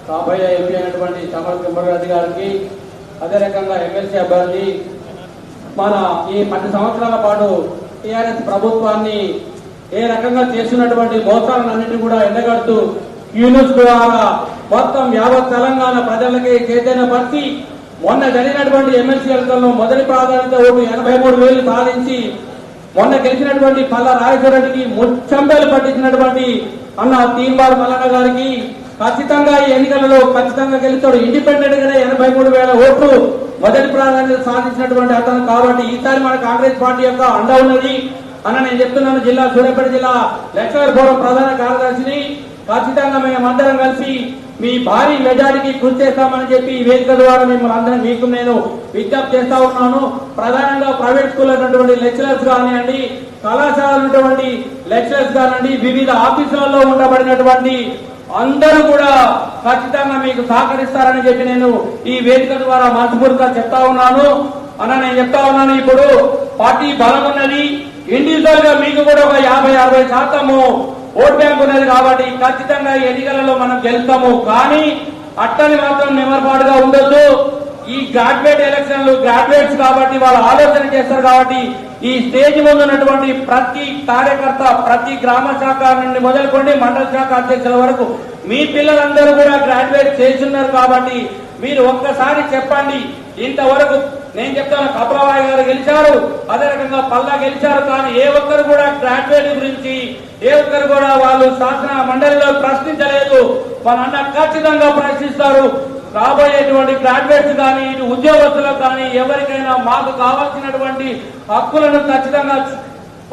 కాబోయే ఎంపీ అయినటువంటి చామల కింబర్రాజు గారికి, అదే రకంగా ఎమ్మెల్సీ అభ్యర్థి మన ఈ 10 సంవత్సరాల పాటు టీఆర్ఎస్ ప్రభుత్వాన్ని ఏ రకంగా చేస్తున్నటువంటి మోసాలన్నింటినీ కూడా ఎండగడుతూ యూనిస్ ద్వారా మొత్తం యావత్ తెలంగాణ ప్రజలకి చైతన్యపరిచి మొన్న జరిగినటువంటి ఎమ్మెల్సీ ఎన్నికల్లో మొదటి ప్రాధాన్యత ఓటు 83,000 సాధించి మొన్న గెలిచినటువంటి పల్లా రాజేశ్వరరెడ్డికి ముచ్చంబేలు పట్టించినటువంటి అన్న తీన్మార్ మల్లన్న గారికి ఖచ్చితంగా ఈ ఎన్నికలలో ఖచ్చితంగా గెలుస్తాడు. ఇండిపెండెంట్ గానే 83,000 ఓట్లు మొదటి ప్రాధాన్యత సాధించినటువంటి అతను. కాబట్టి ఈసారి మన కాంగ్రెస్ పార్టీ యొక్క అండ ఉన్నది అన్న నేను చెప్తున్నాను. సూర్యాపేట జిల్లా లెక్చరర్ ఫోరం ప్రధాన కార్యదర్శిని. ఖచ్చితంగా మేమందరం కలిసి మీ భారీ మెజారిటీ కృషి చేస్తామని చెప్పి ఈ వేదిక ద్వారా మిమ్మల్ని అందరం మీకు నేను విజ్ఞప్తి చేస్తా ఉన్నాను. ప్రధానంగా ప్రైవేట్ స్కూల్ ఉన్నటువంటి లెక్చరర్స్ కానివ్వండి, కళాశాల ఉన్నటువంటి లెక్చరర్స్ కానివ్వండి, వివిధ ఆఫీసులలో ఉండబడినటువంటి అందరూ కూడా ఖచ్చితంగా మీకు సహకరిస్తారని చెప్పి నేను ఈ వేదిక ద్వారా మనస్ఫూర్తిగా చెప్తా ఉన్నాను. అన్న నేను చెప్తా ఉన్నాను, ఇప్పుడు పార్టీ బలం ఉన్నది. ఇండివిజువల్ గా మీకు కూడా ఒక 50-60% ఓట్ బ్యాంక్ ఉన్నది. కాబట్టి ఖచ్చితంగా ఎన్నికలలో మనం గెలుస్తాము. కానీ అట్టని మాత్రం నిమర్పాటుగా ఉండొద్దు. ఈ గ్రాడ్యుయేట్ ఎలక్షన్లు గ్రాడ్యుయేట్స్ కాబట్టి వాళ్ళు ఆలోచన చేస్తారు. కాబట్టి ఈ స్టేజ్ ముందు ఉన్నటువంటి ప్రతి కార్యకర్త, ప్రతి గ్రామ శాఖ నుండి మొదలుకొని మండల శాఖ అధ్యక్షుల వరకు మీ పిల్లలందరూ కూడా గ్రాడ్యుయేట్ చేస్తున్నారు. కాబట్టి మీరు ఒక్కసారి చెప్పండి. ఇంతవరకు నేను చెప్తాను, కపలవాయి గారు గెలిచారు, అదే రకంగా పల్లా గెలిచారు. కానీ ఏ ఒక్కరు కూడా గ్రాడ్యుయేట్ గురించి ఏ ఒక్కరు కూడా వాళ్ళు శాసన మండలిలో ప్రశ్నించలేదు. మన అన్న ఖచ్చితంగా ప్రశ్నిస్తారు. రాబోయేటువంటి గ్రాడ్యుయేట్స్ కానీ ఇటు ఉద్యోగస్తులకు కానీ ఎవరికైనా మాకు కావాల్సినటువంటి హక్కులను ఖచ్చితంగా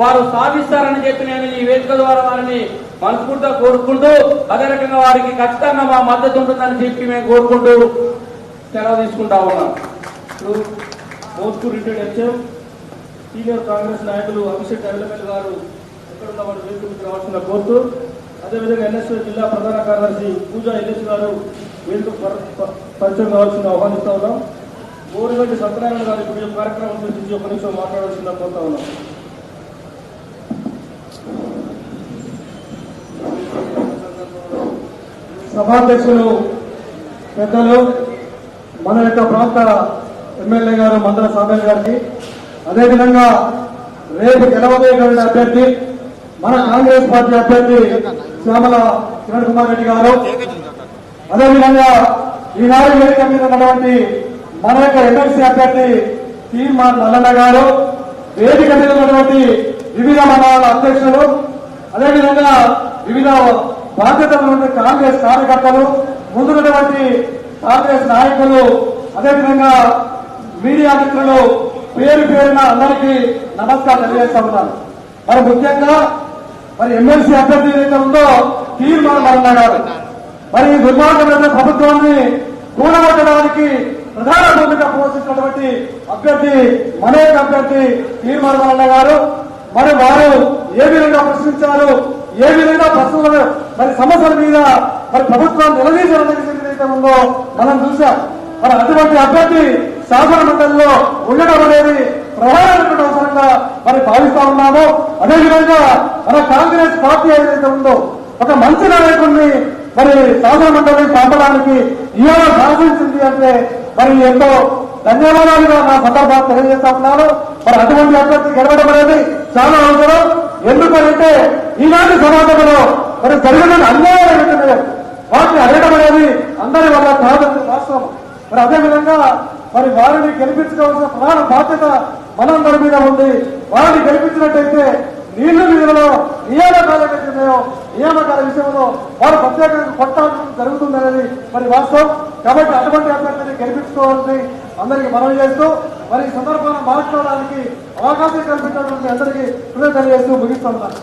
వారు సాధిస్తారని చెప్పి నేను ఈ వేదిక ద్వారా వారిని మనస్ఫూర్తిగా కోరుకుంటూ, అదే రకంగా వారికి ఖచ్చితంగా మా మద్దతు ఉంటుందని చెప్పి మేము కోరుకుంటూ సెలవు తీసుకుంటా ఉన్నాం. Most retired HM senior Congress నాయకులు అభిషేక్ అవిలమల్ గారు ఎక్కడున్న వారు వేదికకు రావాల్సిన కోరుతూ, అదేవిధంగా ఎన్ఎస్ఎస్ జిల్లా ప్రధాన కార్యదర్శి పూజా ఎల్ఎస్ గారు వేదిక పరిచయం కావాల్సిన ఆహ్వానిస్తా ఉన్నాం. గోరుగడ్డి సత్యనారాయణ గారు ఇప్పుడు ఈ కార్యక్రమం గురించి ఒక నిమిషం మాట్లాడాల్సిన కోరుతా ఉన్నాం. సభాధ్యక్షులు పెద్దలు, మన యొక్క ప్రాంత ఎమ్మెల్యే గారు మందల సామేల్ గారికి, అదేవిధంగా రేపు గెలవబోయేటువంటి అభ్యర్థి మన కాంగ్రెస్ పార్టీ అభ్యర్థి శ్యామల కిరణ్ కుమార్ రెడ్డి గారు, అదేవిధంగా ఈనాడు వేదిక మీద ఉన్నటువంటి మన యొక్క ఎమ్మెల్సీ అభ్యర్థి తీన్మార్ మల్లన్న గారు, వేదిక మీద ఉన్నటువంటి వివిధ మండలాల అధ్యక్షులు, అదేవిధంగా వివిధ బాధ్యతలు ఉన్న కాంగ్రెస్ కార్యకర్తలు, ముందున్నటువంటి కాంగ్రెస్ నాయకులు, అదేవిధంగా మీడియా మిత్రులు పేరు పేరున అందరికీ నమస్కారం తెలియజేస్తా ఉన్నాను. మరి ముఖ్యంగా ఎమ్మెల్సీ అభ్యర్థి ఏదైతే ఉందో తీన్మార్ మల్లన్న గారు, మరి ఈ దుర్మార్గమైన ప్రభుత్వాన్ని కూడగొట్టడానికి ప్రధాన భూమిక పోషించినటువంటి అభ్యర్థి మన యొక్క అభ్యర్థి తీన్మార్ మల్లన్న గారు. మరి వారు ఏ విధంగా ప్రశ్నించారు, ఏ విధంగా ప్రశ్నలు సమస్యల మీద ప్రభుత్వాన్ని నిలదీసే ఏదైతే ఉందో మనం చూసాం. మరి అటువంటి అభ్యర్థి శాసన మండలిలో ఉండడం అనేది ప్రధానమైన అవసరంగా భావిస్తా ఉన్నాము. అదేవిధంగా మన కాంగ్రెస్ పార్టీ ఏదైతే ఉందో ఒక మంచి నాయకుడిని శాసన మండలి పంపడానికి ఇవాళ సాధించింది అంటే ఎంతో ధన్యవాదాలుగా నా సందర్భాన్ని తెలియజేస్తా ఉన్నాను. అటువంటి అభ్యర్థి గెలవడం అనేది చాలా అవసరం. ఎందుకంటే ఈనాటి సమాజంలో జరిగిన అన్యాయాలు ఏమిటన్నాయో వాటిని అడగడం అనేది అందరి వల్ల కాదని వాస్తవం. అదేవిధంగా వారిని గెలిపించుకోవాల్సిన ప్రధాన బాధ్యత మనందరి మీద ఉంది. వారిని గెలిపించినట్టయితే నీళ్లు నిధులలో నియామకాలు ఏవైతున్నాయో నియామకాల విషయంలో వారు ప్రత్యేకంగా కొట్టాల్సి జరుగుతుందనేది వాస్తవం. కాబట్టి అటువంటి అభ్యర్థిని గెలిపించుకోవాలని అందరికీ మనవి చేస్తూ ఈ సందర్భాన్ని మార్చుకోవడానికి అవకాశం కల్పించడానికి అందరికీ కృతజ్ఞతలు చేస్తూ ముగిస్తున్నాను.